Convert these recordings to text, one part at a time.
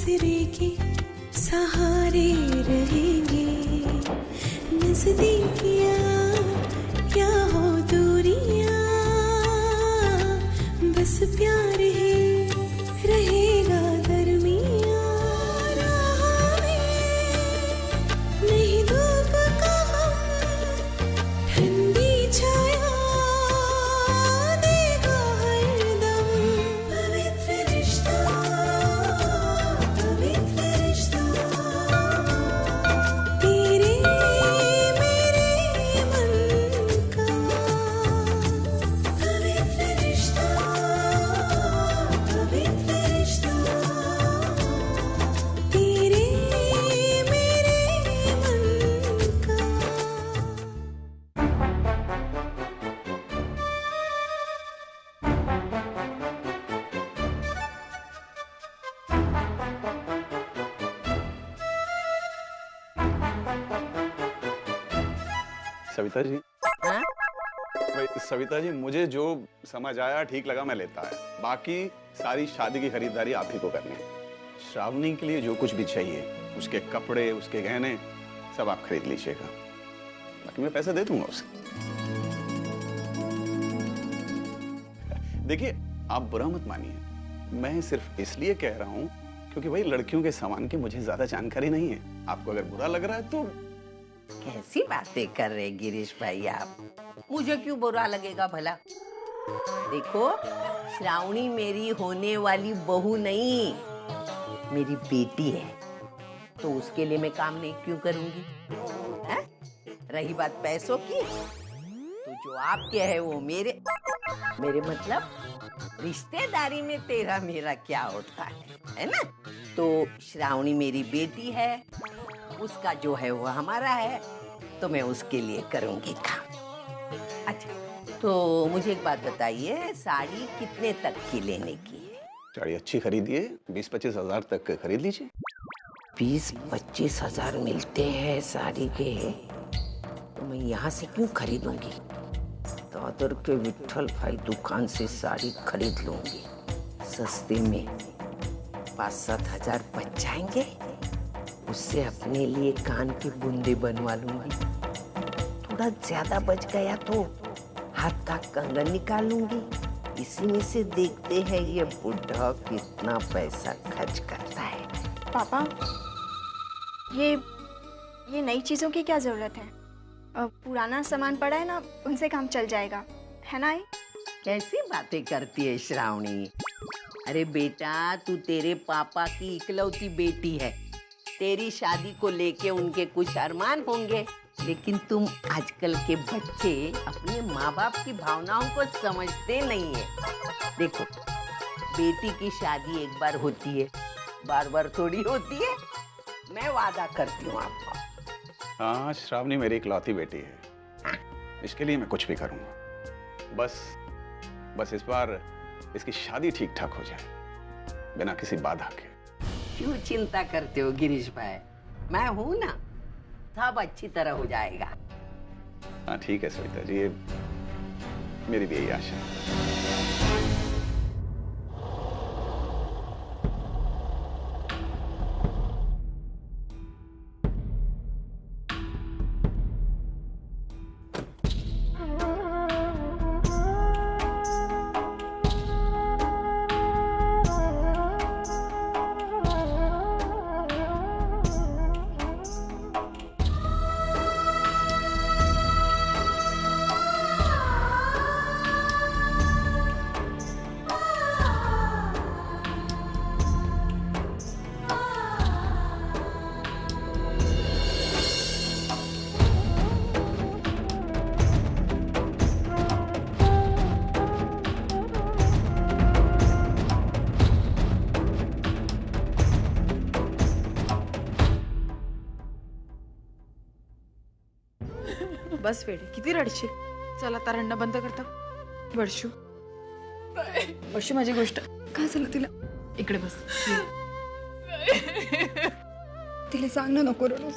आसरे के सहारे रहेंगे, नजदीकियां क्या हो दूरियां, बस प्यार ही रहेगा दरमियां। राह में नहीं धूप का ठंडी छाया देगा हरदम, पवित्र रिश्ता, पवित्र रिश्ता, तेरे मेरे मन का पवित्र रिश्ता, पवित्र रिश्ता, तेरे मेरे मन का। सविता जी, हाँ? भाई सविता जी, मुझे जो समझ आया ठीक लगा मैं लेता है, बाकी सारी शादी की खरीदारी आप ही को करनी है। श्रावणी के लिए जो कुछ भी चाहिए, उसके कपड़े, उसके गहने, सब आप खरीद लीजिएगा, बाकी मैं पैसे दे दूंगा उसे। देखिए, आप बुरा मत मानिए, मैं सिर्फ इसलिए कह रहा हूँ क्योंकि भाई लड़कियों के सामान की मुझे ज्यादा जानकारी नहीं है। आपको अगर बुरा लग रहा है तो कैसी बातें कर रहे गिरीश भाई आप? मुझे क्यों बुरा लगेगा भला? देखो, श्रावणी मेरी होने वाली बहू नहीं, मेरी बेटी है, तो उसके लिए मैं काम नहीं क्यों करूंगी? है? रही बात पैसों की, तो जो आपके है वो मेरे मतलब रिश्तेदारी में तेरा मेरा क्या होता है ना? तो श्रावणी मेरी बेटी है, उसका जो है वो हमारा है, तो मैं उसके लिए करूंगी काम। अच्छा, तो मुझे एक बात बताइए, साड़ी कितने तक की लेने की है? साड़ी अच्छी खरीदिए, 20-25 हजार तक खरीद लीजिए। 20-25 हजार मिलते हैं साड़ी के, तो मैं यहाँ से क्यों खरीदूंगी? दादर के विट्ठल भाई दुकान से साड़ी खरीद लूंगी, सस्ते में 5-7 हजार बच जाएंगे, उससे अपने लिए कान की बूंदे बनवा लूंगी। थोड़ा ज्यादा बच गया तो हाथ का कंगन निकाल लूंगी। इसी में से देखते हैं ये बुढ़ा कितना पैसा खर्च करता है। पापा, ये नई चीजों की क्या जरूरत है? पुराना सामान पड़ा है ना, उनसे काम चल जाएगा, है ना? कैसी बातें करती है श्रावणी? अरे बेटा, तू तेरे पापा की इकलौती बेटी है, तेरी शादी को लेके उनके कुछ अरमान होंगे, लेकिन तुम आजकल के बच्चे अपने माँ बाप की भावनाओं को समझते नहीं है। देखो, बेटी की शादी एक बार होती है, बार बार थोड़ी होती है। मैं वादा करती हूँ आपको। हाँ, श्रावणी मेरी इकलौती बेटी है, इसके लिए मैं कुछ भी करूंगा। बस इस बार इसकी शादी ठीक ठाक हो जाए, बिना किसी बाधा के। क्यों चिंता करते हो गिरीश भाई? मैं हूं ना, सब अच्छी तरह हो जाएगा। हाँ ठीक है सविता जी, ये मेरी भी यही आशा है। बस वेडे, किती रडशील? चल आता रडणं बंद करता. वर्षू, वर्षू माझी गोष्ट काय झालं तिला? इकडे बस. तिला सांग ना, नको रडूस.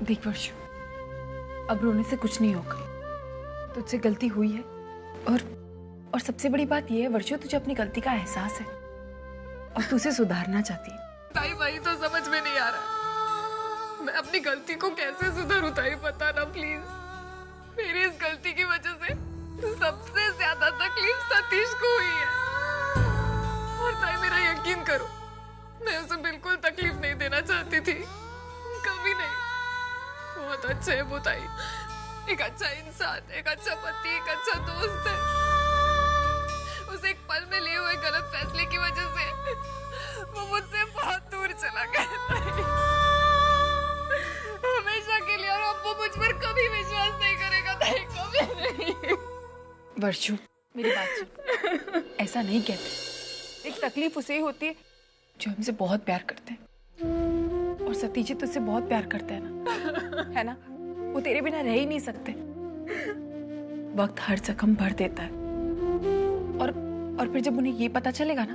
देख वर्षू, अब रोने से कुछ नहीं होगा. तुझसे गलती हुई है और सबसे बड़ी बात यह है वर्षू, तुझे अपनी गलती का एहसास है. और तू उसे सुधारना चाहती है। ताई भाई तो समझ में नहीं आ रहा मैं अपनी गलती को कैसे सुधारूं। ताई बता ना प्लीज। मेरी इस गलती की वजह से सबसे ज्यादा तकलीफ सतीश को हुई है। और ताई मेरा यकीन करो मैं उसे बिल्कुल तकलीफ नहीं देना चाहती थी, कभी नहीं। बहुत अच्छे है वो ताई, एक अच्छा इंसान, एक अच्छा पति, एक अच्छा दोस्त है। उसे एक पल में लिए हुए गलत फैसले की वजह से वो मुझसे बहुत दूर चला गया ताई। हमेशा के लिए। और अब वो मुझ पर कभी विश्वास नहीं करेगा ताई, कभी नहीं। वर्षु मेरी बात सुन, ऐसा नहीं कहते। एक तकलीफ उसे ही होती है जो हमसे बहुत प्यार करते हैं। और सतीश जी तुझसे बहुत प्यार करते हैं ना, है ना? वो तेरे बिना रह ही नहीं सकते। वक्त हर जख्म भर देता है। और फिर जब उन्हें ये पता चलेगा ना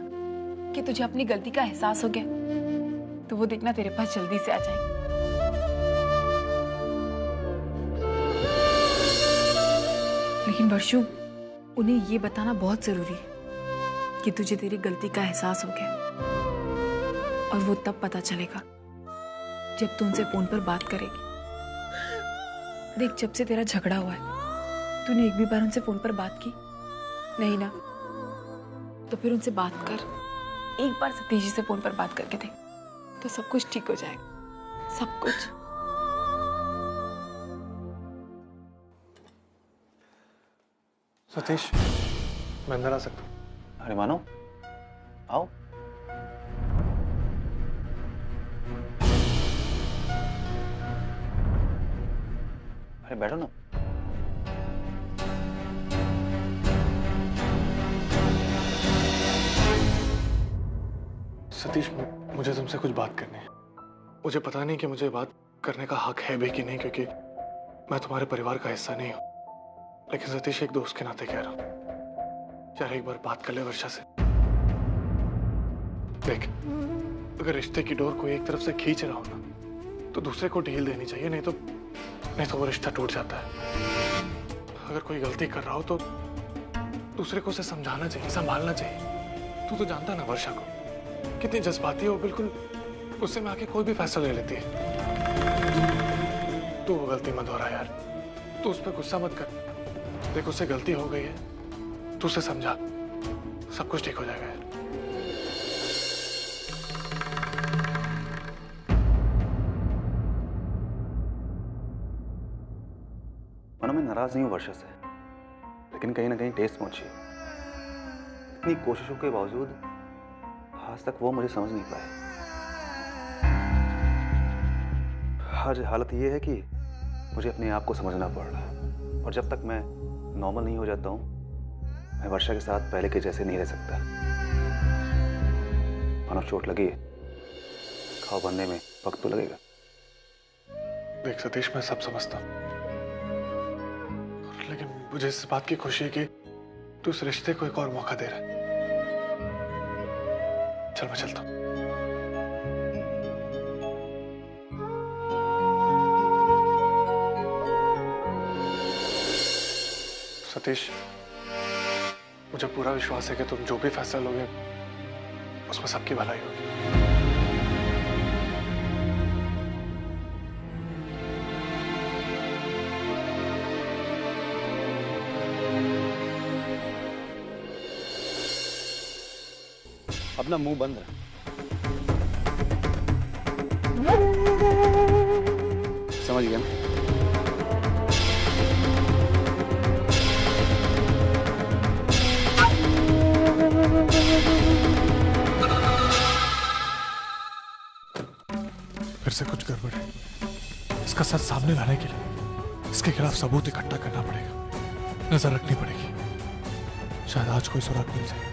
कि तुझे अपनी गलती का एहसास हो गया, तो वो देखना तेरे पास जल्दी से आ जाएंगे। लेकिन वर्षु, उन्हें ये बताना बहुत जरूरी है कि तुझे तेरी गलती का एहसास हो गया। और वो तब पता चलेगा जब तू उनसे फोन पर बात करेगी। देख, जब से तेरा झगड़ा हुआ है तूने एक भी बार उनसे फोन पर बात की नहीं ना? तो फिर उनसे बात कर। एक बार सतीश जी से फोन पर बात करके देख, तो सब कुछ ठीक हो जाएगा, सब कुछ। सतीश, मैं अंदर आ सकता हूँ? अरे मानो, आओ। अरे बैठो ना। सतीश, मुझे तुमसे कुछ बात करनी है। मुझे पता नहीं कि मुझे बात करने का हक है भी कि नहीं, क्योंकि मैं तुम्हारे परिवार का हिस्सा नहीं हूँ। लेकिन सतीश, एक दोस्त के नाते कह रहा हूँ, यार एक बार बात कर ले वर्षा से। देख, अगर रिश्ते की डोर कोई एक तरफ से खींच रहा हो ना, तो दूसरे को ढील देनी चाहिए, नहीं तो वो रिश्ता टूट जाता है। अगर कोई गलती कर रहा हो तो दूसरे को उसे समझाना चाहिए, संभालना चाहिए। तू तो जानता है ना वर्षा को, कितनी जज्बाती है वो, बिल्कुल गुस्से में आके कोई भी फैसला ले लेती है। तू वो गलती मत दोहरा यार, तू उस पर गुस्सा मत कर। देख, उससे गलती हो गई है, तू उसे समझा, सब कुछ ठीक हो जाएगा यार। मानो, मैं नाराज नहीं हूँ वर्षा से, लेकिन कहीं ना कहीं ठेस पहुंची। इतनी कोशिशों के बावजूद आज तक वो मुझे समझ नहीं पाए। आज हालत ये है कि मुझे अपने आप को समझना पड़ रहा है, और जब तक मैं नॉर्मल नहीं हो जाता हूँ, मैं वर्षा के साथ पहले के जैसे नहीं रह सकता। मानो चोट लगी है, घाव बनने में वक्त तो लगेगा। देख सतीश, मैं सब समझता हूँ, लेकिन मुझे इस बात की खुशी है कि तू इस रिश्ते को एक और मौका दे रहा है। चल, मैं चलता हूँ। सतीश, मुझे पूरा विश्वास है कि तुम जो भी फैसला लोगे उसमें सबकी भलाई होगी। अपना मुंह बंद है। समझ गया ना? फिर से कुछ गड़बड़ है। इसका सच सामने लाने के लिए इसके खिलाफ सबूत इकट्ठा करना पड़ेगा, नजर रखनी पड़ेगी। शायद आज कोई सुराग मिल जाए।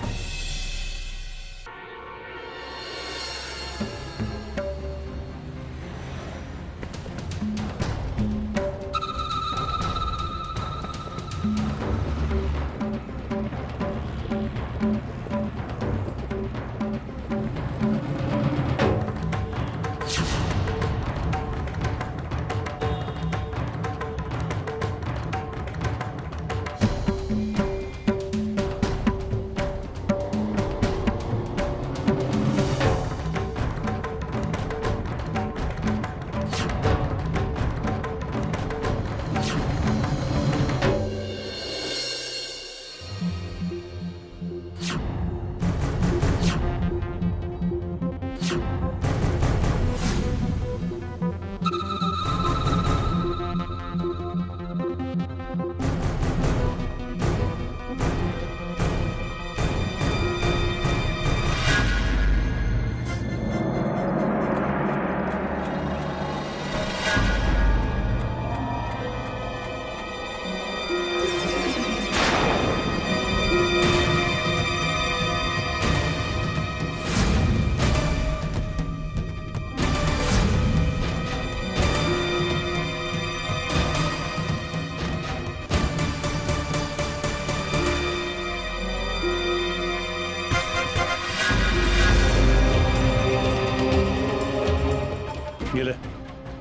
ये ले,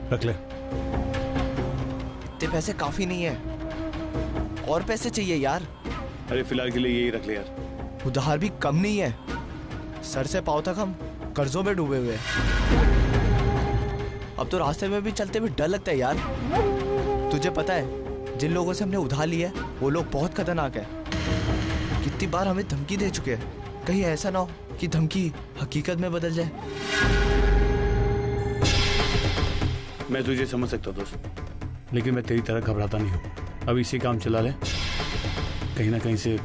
रख ले। इतने पैसे काफी नहीं है, और पैसे चाहिए यार। अरे फिलहाल के लिए यही रख ले यार। उधार भी कम नहीं है, सर से पांव तक हम कर्जों में डूबे हुए हैं। अब तो रास्ते में भी चलते हुए डर लगता है यार। तुझे पता है जिन लोगों से हमने उधार लिया है वो लोग बहुत खतरनाक है। कितनी बार हमें धमकी दे चुके हैं, कहीं ऐसा ना हो कि धमकी हकीकत में बदल जाए। मैं तुझे समझ सकता हूँ दोस्त, लेकिन मैं तेरी तरह घबराता नहीं हूँ। अब इसी काम चला ले, कहीं ना कहीं से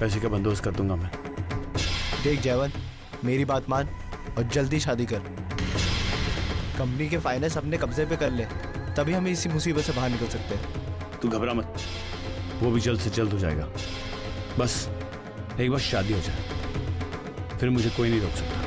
पैसे का बंदोबस्त कर दूंगा मैं। देख जयवंत, मेरी बात मान और जल्दी शादी कर। कंपनी के फाइनेंस अपने कब्जे पे कर ले, तभी हम इसी मुसीबत से बाहर निकल सकते हैं। तू घबरा मत, वो भी जल्द से जल्द हो जाएगा। बस एक बार शादी हो जाए, फिर मुझे कोई नहीं रोक सकता।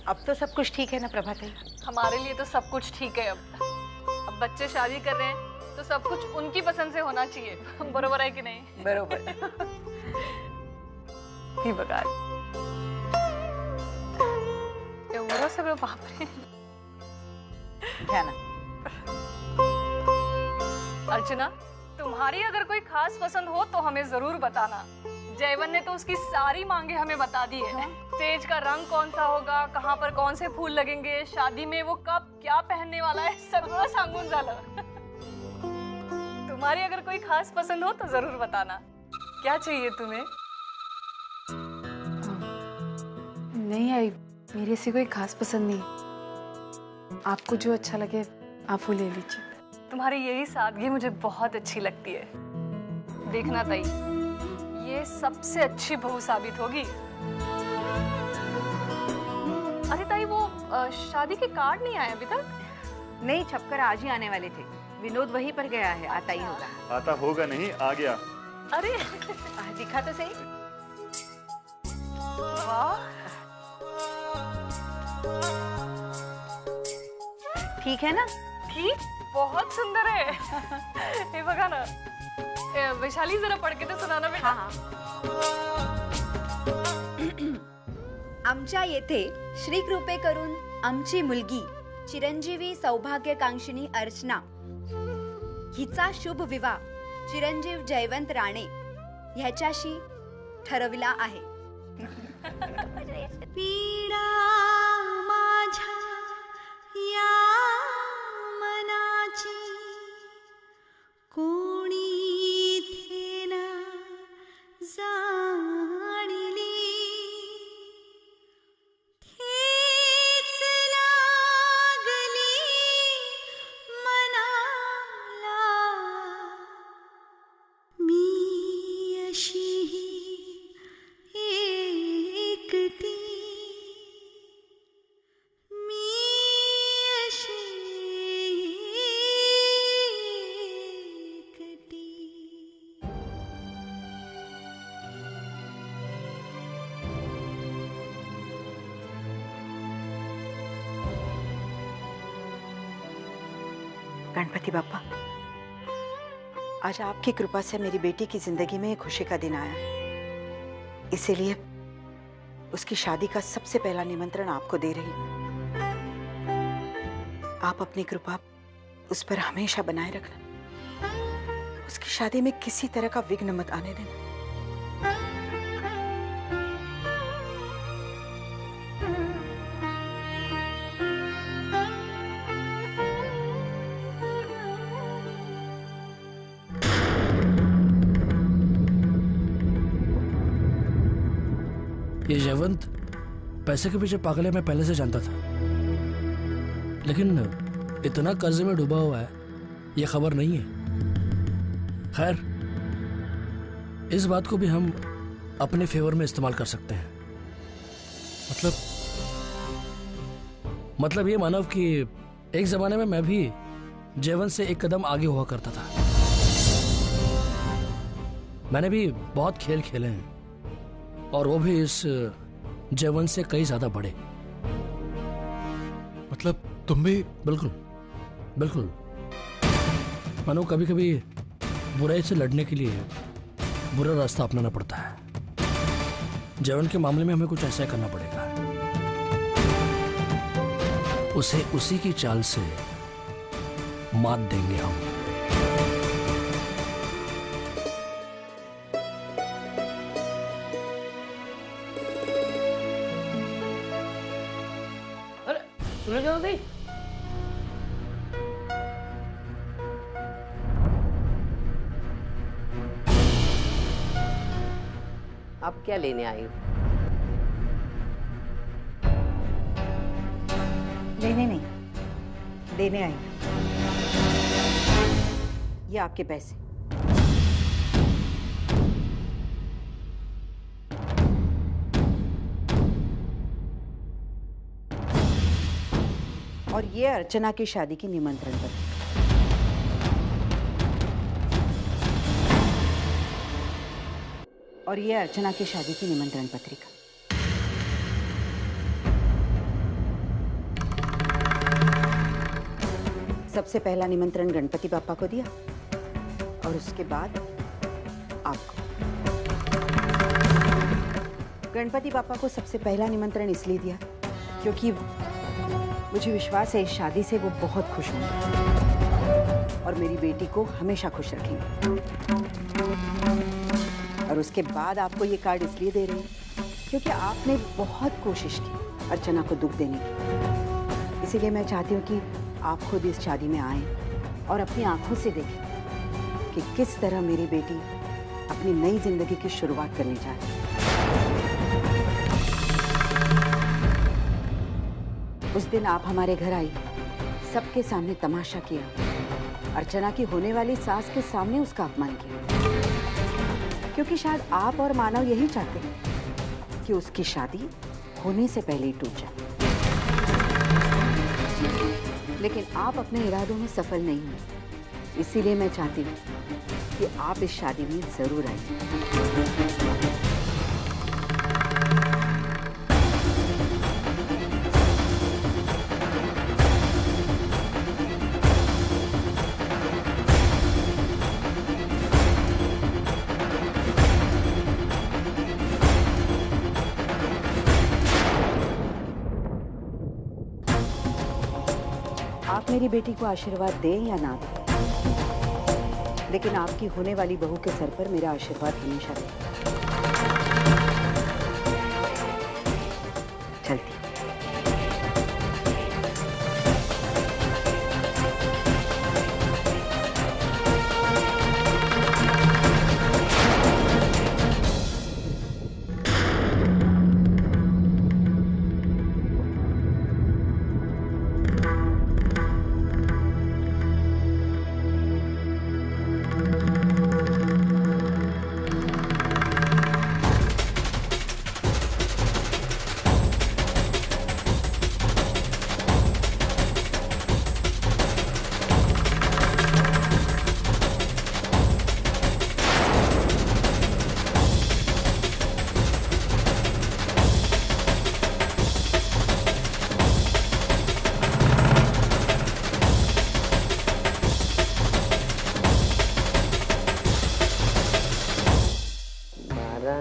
अब तो सब कुछ ठीक है ना प्रभाते? हमारे लिए तो सब कुछ ठीक है। अब बच्चे शादी कर रहे हैं तो सब कुछ उनकी पसंद से होना चाहिए। बरोबर है कि नहीं? बरोबर। ही बघा एवढं सगळं, बापरे। घ्या ना। अर्चना, तुम्हारी अगर कोई खास पसंद हो तो हमें जरूर बताना। जयवन ने तो उसकी सारी मांगे हमें बता दी है। स्टेज का रंग कौन सा होगा, कहाँ पर कौन से फूल लगेंगे, शादी में वो कब क्या पहनने वाला है, सगळं सांगून झालं। तुम्हारी अगर कोई खास पसंद हो तो जरूर बताना। क्या चाहिए तुम्हें? नहीं आई, मेरी ऐसी कोई खास पसंद नहीं। आपको जो अच्छा लगे आप वो ले लीजिए। तुम्हारी यही सादगी मुझे बहुत अच्छी लगती है। देखना ताई, ये सबसे अच्छी बहू साबित होगी। अरे ताई, वो शादी के कार्ड नहीं आए अभी तक? नहीं, छपकर आज ही आने वाले थे। विनोद वहीं पर गया है, आता ही होगा। आता होगा नहीं, आ गया। अरे दिखा तो सही। वाह, ठीक है ना? ठीक, बहुत सुंदर है। हे बघा ना। वैशाली, जरा पढ़ के तो सुनाना बेटा। हाँ। आमच्या येथे श्री कृपे करून आमची मुलगी चिरंजीवी सौभाग्यकांक्षिणी अर्चना हिचा शुभ विवाह चिरंजीव जयवंत राणे ह्याच्याशी ठरविला आहे। पीडा माझ्या या मनाची कोणी थेना जाणली, ठेच लागली मनाला, मी अशी एकटी, मी अशी एकटी। गणपति बापा, आज आपकी कृपा से मेरी बेटी की जिंदगी में एक खुशी का दिन आया, इसीलिए उसकी शादी का सबसे पहला निमंत्रण आपको दे रही हूं। आप अपनी कृपा उस पर हमेशा बनाए रखना, उसकी शादी में किसी तरह का विघ्न मत आने देना। ये जयवंत पैसे के पीछे पागल है, मैं पहले से जानता था, लेकिन इतना कर्जे में डूबा हुआ है ये खबर नहीं है। खैर, इस बात को भी हम अपने फेवर में इस्तेमाल कर सकते हैं। मतलब ये मानव कि एक जमाने में मैं भी जयवंत से एक कदम आगे हुआ करता था। मैंने भी बहुत खेल खेले हैं और वो भी इस जयवंत से कई ज्यादा बड़े। मतलब तुम भी? बिल्कुल बिल्कुल। मानो कभी कभी बुराई से लड़ने के लिए बुरा रास्ता अपनाना पड़ता है। जयवंत के मामले में हमें कुछ ऐसा करना पड़ेगा, उसे उसी की चाल से मात देंगे हम। अरे सुनो जल्दी। आप क्या लेने आई हो? लेने नहीं, देने आई। ये आपके पैसे। और ये अर्चना की शादी की निमंत्रण पत्र। और ये अर्चना की शादी की निमंत्रण पत्रिका। सबसे पहला निमंत्रण गणपति बापा को दिया और उसके बाद आपको। गणपति बापा को सबसे पहला निमंत्रण इसलिए दिया क्योंकि मुझे विश्वास है इस शादी से वो बहुत खुश होंगे और मेरी बेटी को हमेशा खुश रखेंगे। और उसके बाद आपको ये कार्ड इसलिए दे रही हूँ क्योंकि आपने बहुत कोशिश की अर्चना को दुख देने की। इसीलिए मैं चाहती हूँ कि आप खुद इस शादी में आएं और अपनी आंखों से देखें कि किस तरह मेरी बेटी अपनी नई जिंदगी की शुरुआत करने जा रही है। उस दिन आप हमारे घर आई, सबके सामने तमाशा किया, अर्चना की होने वाली सास के सामने उसका अपमान किया, क्योंकि शायद आप और मानव यही चाहते हैं कि उसकी शादी होने से पहले ही टूट जाए। लेकिन आप अपने इरादों में सफल नहीं हुए, इसीलिए मैं चाहती हूँ कि आप इस शादी में जरूर आइए। आप मेरी बेटी को आशीर्वाद दें या ना दें, लेकिन आपकी होने वाली बहू के सर पर मेरा आशीर्वाद हमेशा रहेगा। चलती।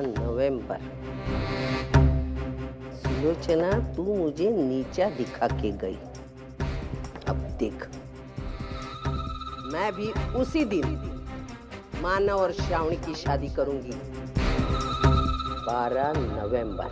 नवंबर। सुलोचना, तू मुझे नीचा दिखा के गई, अब देख मैं भी उसी दिन मानव और श्रावणी की शादी करूंगी। 12 नवंबर।